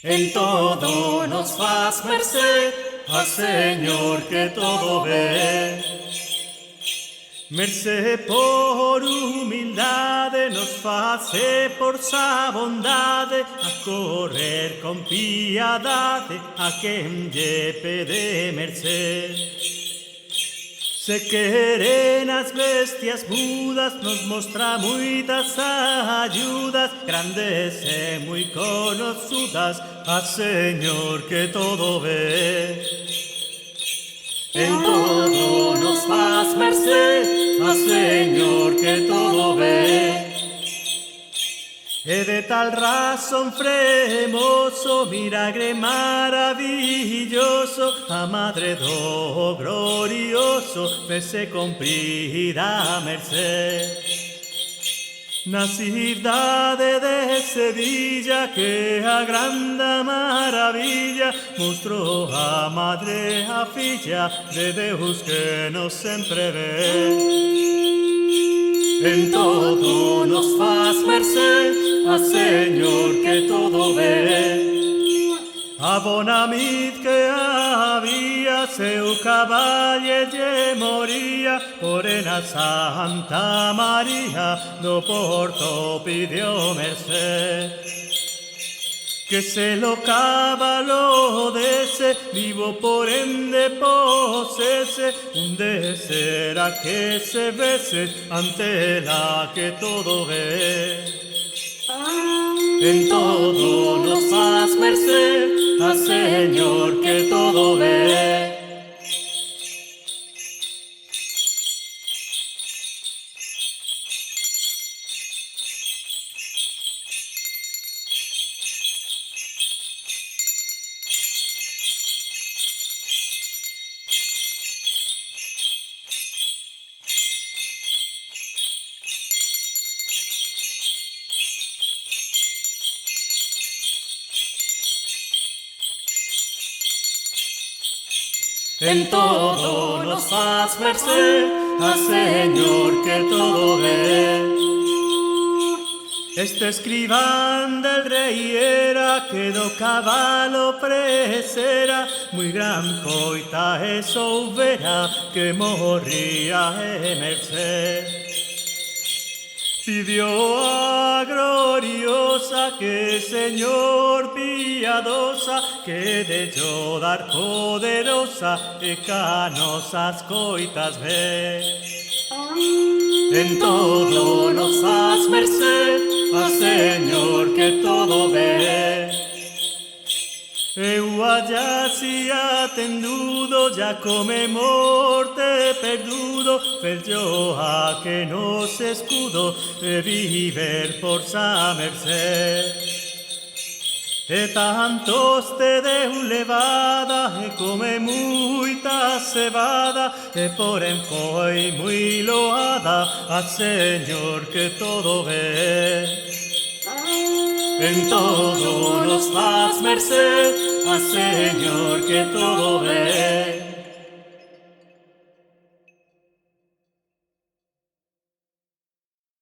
En todo nos faz merced, al Señor que todo ve. Merced por humildade nos face por sa bondade, a correr con piedade a quem lle pede merced. Se queren as bestias mudas, nos mostra muitas ayudas, grandes e muy conocidas, al Señor que todo ve. En todo nos faz merced, al Señor que todo ve. E de tal razón fremoso, milagre maravilloso, a Madre do glorioso, fese cumprida merced. Na cidade de Sevilla, que a grande maravilla, mostrou a Madre a Filla de Deus que nos sempre ve. En todo nos faz merced, al Señor que todo ve. A bona nit que había, seu caballe lle moría, porén a Santa María do Porto pidió merced. Que se lo cabalo dese, vivo por ende posese, un desera que se bese ante la que todo ve. En todo nos faz merced, al Señor que todo ve. En todo nos faz merced, al Señor que todo ve. Este escribán del rey era, que do cabalo presera, muy gran coita e soubera, que morría e merced. Pidió a gloriosa que Señor piadosa, que de yo dar poderosa e canosas coitas ve. En todo nos faz merced, al Señor que todo ve. Eu allá si atendudo, ya come morte perdudo, fel yo a que nos escudo, e viver por sa merced. E tantos te deu levada, e come muita cebada, e porén foi muy loada, al Señor que todo ve. En todo nos faz merced, al Señor que todo ve.